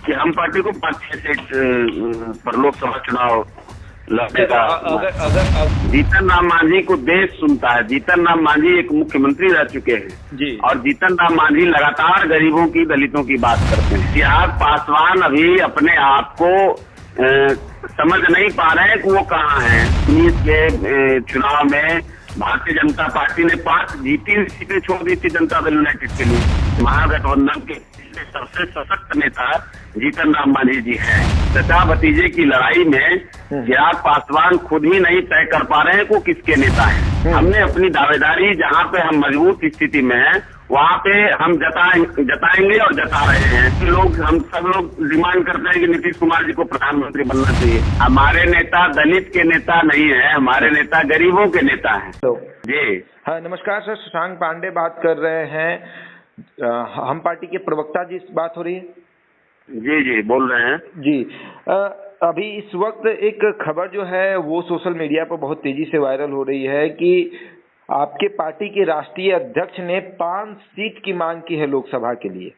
कि हम पार्टी को 5-6 सीट पर लोकसभा चुनाव लड़ने का। जीतन राम मांझी को देश सुनता है। जीतन राम मांझी एक मुख्यमंत्री रह चुके हैं जी। और जीतन राम मांझी लगातार गरीबों की, दलितों की बात करते हैं। चिराग पासवान अभी अपने आप को समझ नहीं पा रहे हैं कि वो कहाँ हैं। 19 के चुनाव में भारतीय जनता पार्टी ने 5 जीती सीटें छोड़ दी थी जनता दल यूनाइटेड के लिए। महागठबंधन के सबसे सशक्त नेता जीतन राम मांझी जी हैं। चाचा भतीजे की लड़ाई में चिराग पासवान खुद ही नहीं तय कर पा रहे हैं कि वो किसके नेता हैं। हमने अपनी दावेदारी जहां पे हम मजबूत स्थिति में हैं वहां पे हम जताएंगे और जता रहे हैं। हम सब लोग डिमांड करते हैं कि नीतीश कुमार जी को प्रधानमंत्री बनना चाहिए। हमारे नेता दलित के नेता नहीं है, हमारे नेता गरीबों के नेता हैं। जी हाँ, नमस्कार सर, शशांक पांडे बात कर रहे हैं। हम पार्टी के प्रवक्ता जी से बात हो रही है? जी जी बोल रहे हैं जी। अभी इस वक्त एक खबर जो है वो सोशल मीडिया पर बहुत तेजी से वायरल हो रही है कि आपके पार्टी के राष्ट्रीय अध्यक्ष ने 5 सीट की मांग की है लोकसभा के लिए।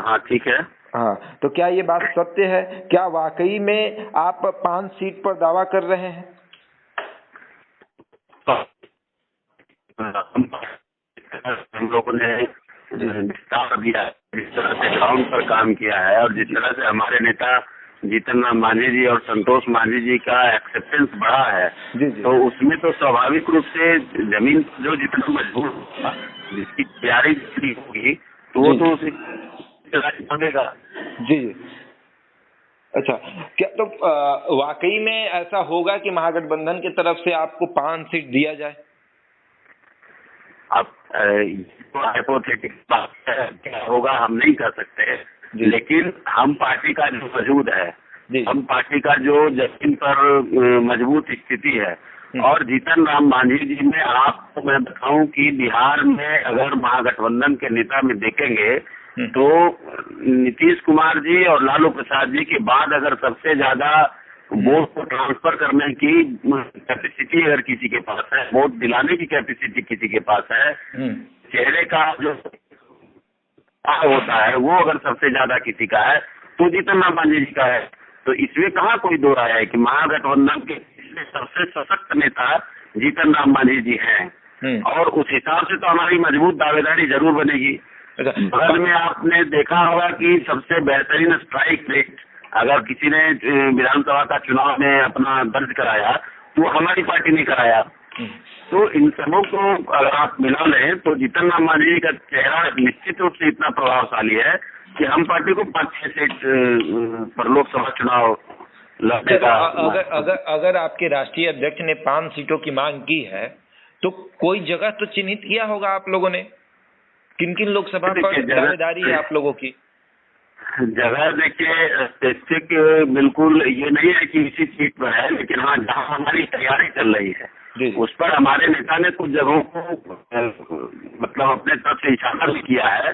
हाँ ठीक है। हाँ, तो क्या ये बात सत्य है? क्या वाकई में आप 5 सीट पर दावा कर रहे हैं? हम लोगों ने विस्तार दिया, जिस तरह से ग्राउंड पर काम किया है और जिस तरह से हमारे नेता जीतन राम मांझी जी और संतोष मांझी जी का एक्सेप्टेंस बढ़ा है जी जी। तो उसमें तो स्वाभाविक रूप से जमीन जो जितना मजबूत जिसकी तैयारी होगी तो वो तो उसी मांगेगा। जी जी। अच्छा, क्या तो वाकई में ऐसा होगा कि महागठबंधन की तरफ से आपको 5 सीट दिया जाए? अब हाइपोथेटिक बात है, क्या होगा हम नहीं कह सकते, लेकिन हम पार्टी का जो वजूद है, हम पार्टी का जो जमीन पर मजबूत स्थिति है और जीतन राम मांझी जी में आपको मैं बताऊं कि बिहार में अगर महागठबंधन के नेता में देखेंगे तो नीतीश कुमार जी और लालू प्रसाद जी के बाद अगर सबसे ज्यादा वोट को ट्रांसफर करने की कैपेसिटी अगर किसी के पास है, वोट दिलाने की कैपेसिटी किसी के पास है, चेहरे का जो होता है वो अगर सबसे ज्यादा किसी का है तो जीतन राम मांझी जी का है। तो इसमें कहाँ कोई दो राय है कि महागठबंधन के सबसे सशक्त नेता जीतन राम मांझी जी हैं और उस हिसाब से तो हमारी मजबूत दावेदारी जरूर बनेगी। बगल में आपने देखा होगा कि सबसे बेहतरीन स्ट्राइक रेट अगर किसी ने विधानसभा का चुनाव में अपना दर्ज कराया तो हमारी पार्टी ने कराया। तो इन सबों को अगर आप मिला लें तो जीतन राम मांझी का चेहरा निश्चित रूप से इतना प्रभावशाली है कि हम पार्टी को 5-6 सीट पर लोकसभा चुनाव लड़ने का। अगर आपके राष्ट्रीय अध्यक्ष ने 5 सीटों की मांग की है तो कोई जगह तो चिन्हित किया होगा आप लोगों ने? किन किन लोकसभा पर दावेदारी है आप लोगों की? जगह देखिए स्पेसिफिक बिल्कुल ये नहीं है कि इसी सीट पर है, लेकिन हाँ जहाँ हमारी तैयारी चल रही है उस पर हमारे नेता ने कुछ जगहों को मतलब अपने तरफ से इशारा भी किया है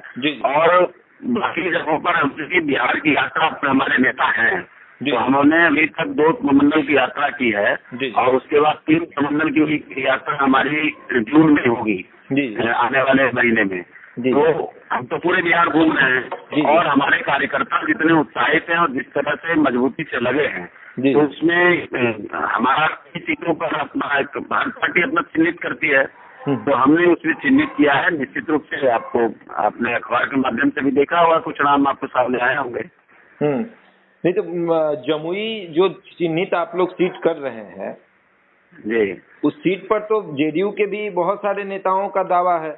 और बाकी जगहों पर हम बिहार की यात्रा पर हमारे नेता हैं। तो हमने अभी तक 2 प्रमंडल की यात्रा की है और उसके बाद 3 प्रमंडल की यात्रा हमारी जून में होगी आने वाले महीने में। तो हम तो पूरे बिहार घूम रहे हैं और हमारे कार्यकर्ता जितने उत्साहित हैं और जिस तरह से मजबूती से लगे हैं तो उसमें हमारा सीटों पर अपना एक भारत पार्टी अपना चिन्हित करती है तो हमने उसमें चिन्हित किया है। निश्चित रूप से आपको अपने अखबार के माध्यम से भी देखा होगा, कुछ नाम आपको सामने आए होंगे। नहीं तो जमुई जो चिन्हित आप लोग सीट कर रहे हैं जी, उस सीट पर तो जेडीयू के भी बहुत सारे नेताओं का दावा है।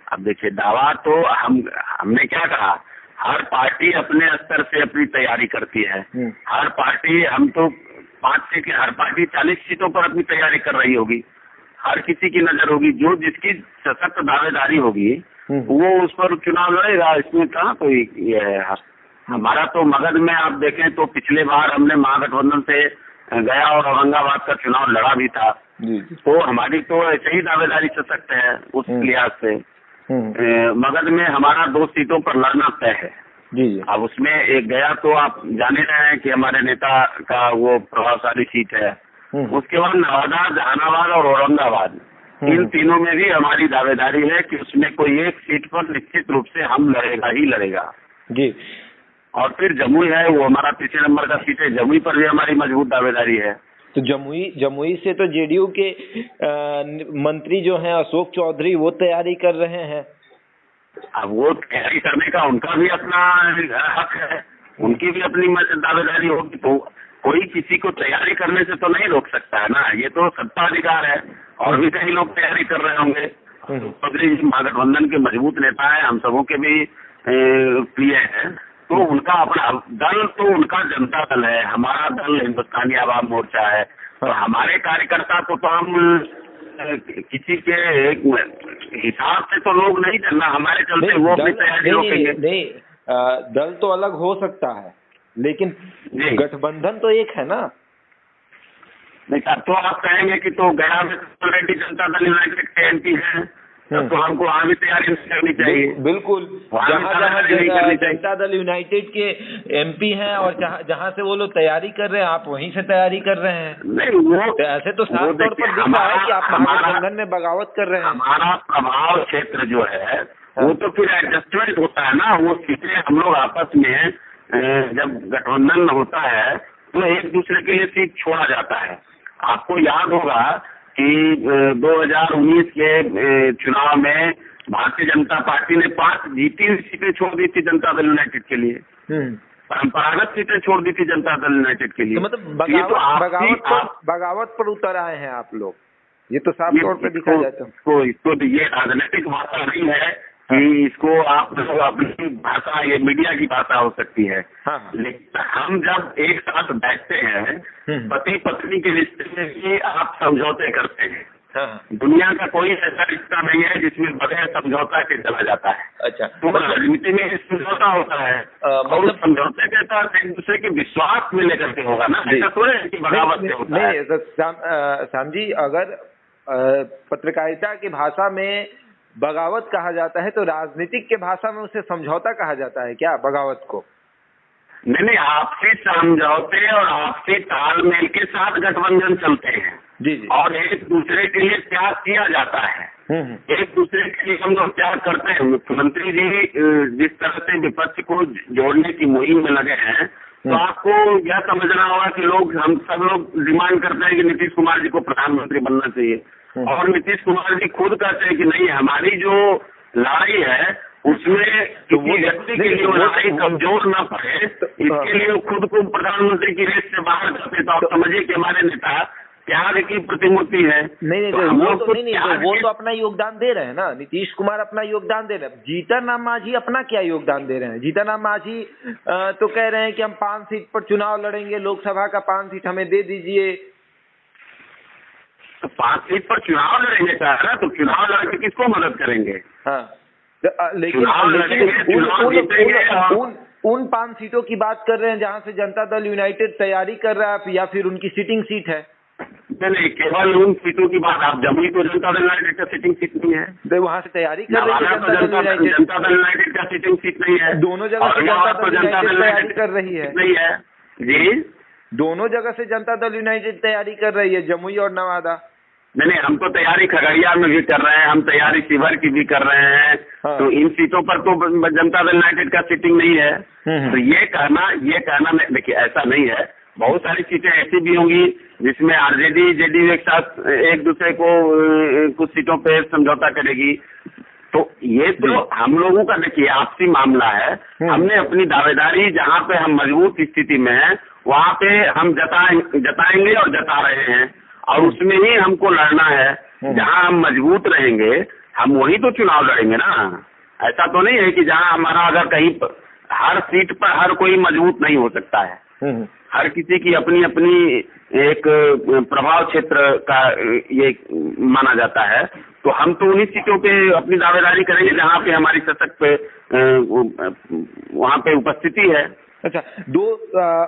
अब देखिए दावा तो हमने क्या कहा, हर पार्टी अपने स्तर से अपनी तैयारी करती है। हर पार्टी हम तो 5 सीट हर पार्टी 40 सीटों पर अपनी तैयारी कर रही होगी। हर किसी की नजर होगी, जो जिसकी सशक्त दावेदारी होगी वो उस पर चुनाव लड़ेगा। इसमें कहाँ कोई ये है। हमारा तो मगध में आप देखें तो पिछले बार हमने महागठबंधन से गया और औरंगाबाद का चुनाव लड़ा भी था। तो हमारी तो ऐसे ही दावेदारी सशक्त है उस लिहाज से। मगध में हमारा 2 सीटों पर लड़ना तय है। अब उसमें एक गया तो आप जाने रहे हैं कि हमारे नेता का वो प्रभावशाली सीट है। उसके बाद नवादा, जहानाबाद और औरंगाबाद, इन तीनों में भी हमारी दावेदारी है कि उसमें कोई एक सीट पर निश्चित रूप से हम लड़ेगा ही लड़ेगा। जी। और फिर जमुई है, वो हमारा तीसरे नंबर का सीट है, जमुई पर भी हमारी मजबूत दावेदारी है। तो जमुई से तो जेडीयू के मंत्री जो हैं अशोक चौधरी वो तैयारी कर रहे हैं। अब वो तैयारी करने का उनका भी अपना हक है, उनकी भी अपनी दावेदारी होगी, तो कोई किसी को तैयारी करने से तो नहीं रोक सकता है ना, ये तो सत्ताधिकार है। और भी कई लोग तैयारी कर रहे होंगे। चौधरी जी महागठबंधन के मजबूत नेता है, हम सबों के भी प्रिय है, तो उनका अपना दल, तो उनका जनता दल है, हमारा दल हिंदुस्तानी आवाम मोर्चा है। तो हमारे कार्यकर्ता को तो हम किसी के हिसाब से तो लोग नहीं करना, हमारे चलते वो अपनी तैयारी रोकेंगे। नहीं, दल तो अलग हो सकता है, लेकिन गठबंधन तो एक है ना। नहीं, तब तो आप कहेंगे कि तो गया में ऑलरेडी जनता दल यूनाइटेड के एमपी हैं, तो हमको वहाँ भी तैयारी करनी चाहिए। बिल्कुल, जहाँ जनता दल यूनाइटेड के एमपी हैं और जहाँ से वो लोग तैयारी कर रहे हैं, आप वहीं से तैयारी कर रहे हैं। नहीं, वो तो ऐसे तो साफ तौर पर दिख रहा है कि आप महागठबंधन में बगावत कर रहे हैं। हमारा प्रभाव क्षेत्र जो है वो तो फिर एडजस्टमेंट होता है ना, वो सीटें हम लोग आपस में जब गठबंधन होता है तो एक दूसरे के लिए सीट छोड़ा जाता है। आपको याद होगा कि 2019 के चुनाव में भारतीय जनता पार्टी ने 5 जीती हुई सीटें छोड़ दी थी जनता दल यूनाइटेड के लिए, परंपरागत सीटें छोड़ दी थी जनता दल यूनाइटेड के लिए। तो मतलब बगावत पर उतर आए हैं आप लोग, ये तो साफ तौर पर दिखा जाता है। इसको ये राजनीतिक भाषा नहीं है कि इसको आप अपनी भाषा, ये मीडिया की भाषा हो सकती है। हाँ। लेकिन हम जब एक साथ बैठते हैं, पति पत्नी के रिश्ते में भी आप समझौते करते हैं। हाँ। दुनिया का कोई ऐसा रिश्ता नहीं है जिसमें बगैर समझौता के चला जाता है। अच्छा, तो राजनीति में समझौता होता है, और समझौते के साथ एक दूसरे के विश्वास में लेकर के होगा ना, ऐसा थोड़ा है कि बगावत से होता है। नहीं श्याम जी, अगर पत्रकारिता की भाषा में बगावत कहा जाता है तो राजनीतिक के भाषा में उसे समझौता कहा जाता है क्या, बगावत को? नहीं, आपसी समझौते और आपसी तालमेल के साथ गठबंधन चलते हैं। जी जी। और एक दूसरे के लिए त्याग किया जाता है, एक दूसरे के लिए हम लोग त्याग करते हैं। मुख्यमंत्री जी जिस तरह से विपक्ष को जोड़ने की मुहिम में लगे हैं, तो आपको यह समझना होगा कि हम सब लोग डिमांड करते हैं कि नीतीश कुमार जी को प्रधानमंत्री बनना चाहिए, और नीतीश कुमार जी खुद कहते हैं कि नहीं, हमारी जो लड़ाई है उसमें किसी व्यक्ति के लिए लड़ाई कमजोर न पड़े, इसके लिए वो खुद को प्रधानमंत्री की रेस से बाहर करते। तो आप समझिए कि हमारे नेता त्याग की प्रतिमूर्ति है। नहीं, वो तो अपना योगदान दे रहे हैं ना, नीतीश कुमार अपना योगदान दे रहे हैं। जीतन राम मांझी अपना क्या योगदान दे रहे हैं? जीतन राम मांझी तो कह रहे हैं कि हम 5 सीट पर चुनाव लड़ेंगे, लोकसभा का 5 सीट हमें दे दीजिए। तो 5 सीट पर चुनाव लड़ेंगे चाह, तो चुनाव लड़के किसको मदद करेंगे? हाँ, लेकिन उन 5 सीटों की बात कर रहे हैं जहां से जनता दल यूनाइटेड तैयारी कर रहा है, या फिर उनकी सिटिंग सीट है? नहीं, केवल उन सीटों की बात। आप जमुई तो जनता दल यूनाइटेड का सिटिंग सीट नहीं है, तो वहाँ से तैयारी कर रही है जनता दल यूनाइटेड का सिटिंग सीट नहीं है। दोनों जगह से जनता दल तैयारी कर रही है। नहीं है जी, दोनों जगह से जनता दल यूनाइटेड तैयारी कर रही है, जमुई और नवादा। नहीं, हम तो तैयारी खगड़िया में भी कर रहे हैं, हम तैयारी शिवहर की भी कर रहे हैं। हाँ। तो इन सीटों पर तो जनता दल यूनाइटेड का सिटिंग नहीं है। तो ये कहना देखिए, ऐसा नहीं है। बहुत सारी सीटें ऐसी भी होंगी जिसमें आरजेडी जेडीयू एक साथ एक दूसरे को कुछ सीटों पे समझौता करेगी। तो ये तो हम लोगों का देखिए आपसी मामला है। हमने अपनी दावेदारी जहाँ पे हम मजबूत स्थिति में हैं वहाँ पे हम जताएंगे और जता रहे हैं, और उसमें ही हमको लड़ना है। जहाँ हम मजबूत रहेंगे हम वही तो चुनाव लड़ेंगे ना। ऐसा तो नहीं है कि जहाँ हमारा अगर कहीं हर सीट पर हर कोई मजबूत नहीं हो सकता है। हर किसी की अपनी अपनी एक प्रभाव क्षेत्र का ये माना जाता है। तो हम तो उन्हीं सीटों पे अपनी दावेदारी करेंगे जहाँ पे हमारी सशक्त वहाँ पे उपस्थिति है। अच्छा,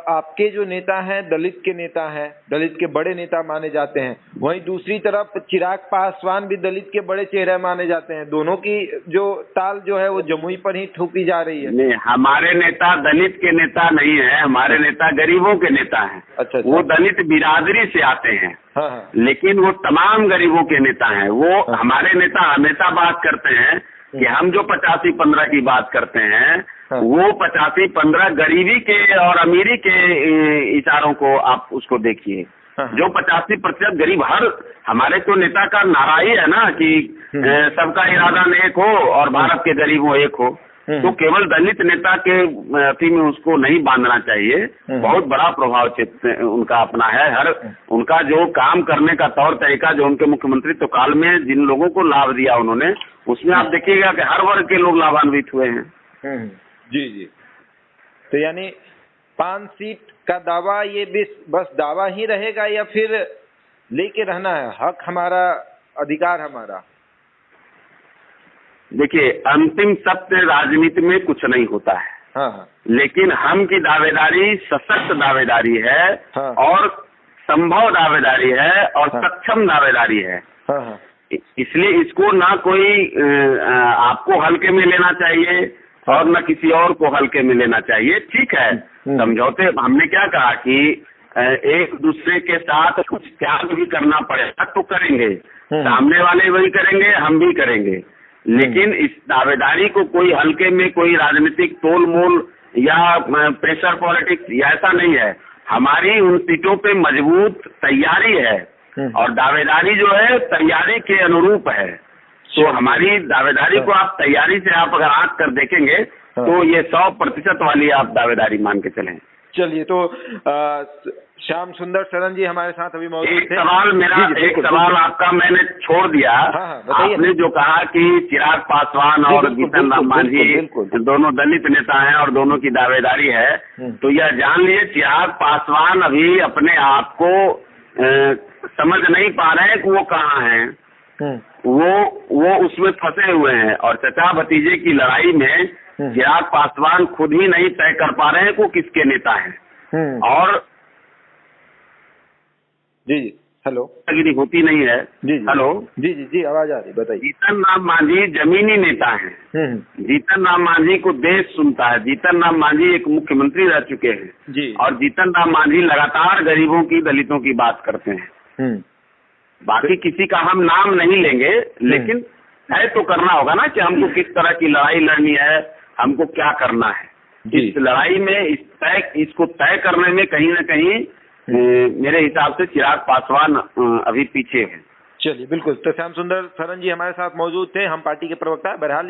आपके जो नेता हैं दलित के नेता हैं, दलित के बड़े नेता माने जाते हैं, वहीं दूसरी तरफ चिराग पासवान भी दलित के बड़े चेहरे माने जाते हैं। दोनों की जो ताल जो है वो जमुई पर ही ठोकी जा रही है। नहीं, हमारे नेता दलित के नेता नहीं है, हमारे नेता गरीबों के नेता हैं। अच्छा। वो दलित बिरादरी से आते हैं। हाँ। लेकिन वो तमाम गरीबों के नेता हैं। वो हमारे नेता हमेशा बात करते हैं कि हम जो 85-15 की बात करते हैं वो 85-15 गरीबी के और अमीरी के इशारों को आप उसको देखिए। जो 85% गरीब, हर हमारे तो नेता का नारा ही है ना कि सबका इरादा नेक हो और भारत के गरीब हो एक हो। तो केवल दलित नेता के अथी में उसको नहीं बांधना चाहिए। बहुत बड़ा प्रभाव क्षेत्र उनका अपना है। हर उनका जो काम करने का तौर तरीका, जो उनके मुख्यमंत्री तो काल में जिन लोगों को लाभ दिया उन्होंने, उसमें आप देखिएगा कि हर वर्ग के लोग लाभान्वित हुए हैं। जी जी। तो यानी 5 सीट का दावा ये बस दावा ही रहेगा या फिर लेके रहना है, हक हमारा, अधिकार हमारा? देखिए, अंतिम सत्य राजनीति में कुछ नहीं होता है। हाँ। लेकिन हम की दावेदारी सशक्त दावेदारी है। हाँ। और संभव दावेदारी है और हाँ। सक्षम दावेदारी है। हाँ। इसलिए इसको ना कोई आपको हल्के में लेना चाहिए और न किसी और को हल्के में लेना चाहिए। ठीक है, समझौते हमने क्या कहा कि एक दूसरे के साथ कुछ त्याग भी करना पड़ेगा तो करेंगे, सामने वाले वही करेंगे, हम भी करेंगे। लेकिन इस दावेदारी को कोई हल्के में, कोई राजनीतिक तोल मोल या प्रेशर पॉलिटिक्स ऐसा नहीं है। हमारी उन सीटों पे मजबूत तैयारी है और दावेदारी जो है तैयारी के अनुरूप है। तो हमारी दावेदारी को आप तैयारी से आप अगर आंख कर देखेंगे तो ये 100% वाली आप दावेदारी मान के चलें। चलिए, तो श्याम सुंदर शरण जी हमारे साथ अभी मौजूद थे। एक सवाल आपका मैंने छोड़ दिया। आपने जो कहा कि चिराग पासवान और जीतन राम मांझी दोनों दलित नेता हैं और दोनों की दावेदारी है, तो यह जान लिए चिराग पासवान अभी अपने आप को समझ नहीं पा रहे हैं कि वो कहाँ हैं। वो उसमें फंसे हुए हैं और चचा भतीजे की लड़ाई में चिराग पासवान खुद ही नहीं तय कर पा रहे हैं कि वो किसके नेता हैं। और जी हेलो होती नहीं है। जी हेलो जी आवाज आ रही, बताइए। जीतन राम मांझी जमीनी नेता हैं। जीतन राम मांझी को देश सुनता है। जीतन राम मांझी एक मुख्यमंत्री रह चुके हैं जी। और जीतन राम मांझी लगातार गरीबों की, दलितों की बात करते हैं। बाकी किसी का हम नाम नहीं लेंगे, लेकिन तय तो करना होगा ना कि हमको किस तरह की लड़ाई लड़नी है, हमको क्या करना है। इस लड़ाई में इसको तय करने में कहीं न कहीं मेरे हिसाब से चिराग पासवान अभी पीछे है। चलिए, बिल्कुल। तो श्याम सुंदर शरण जी हमारे साथ मौजूद थे, हम पार्टी के प्रवक्ता। बहरहाल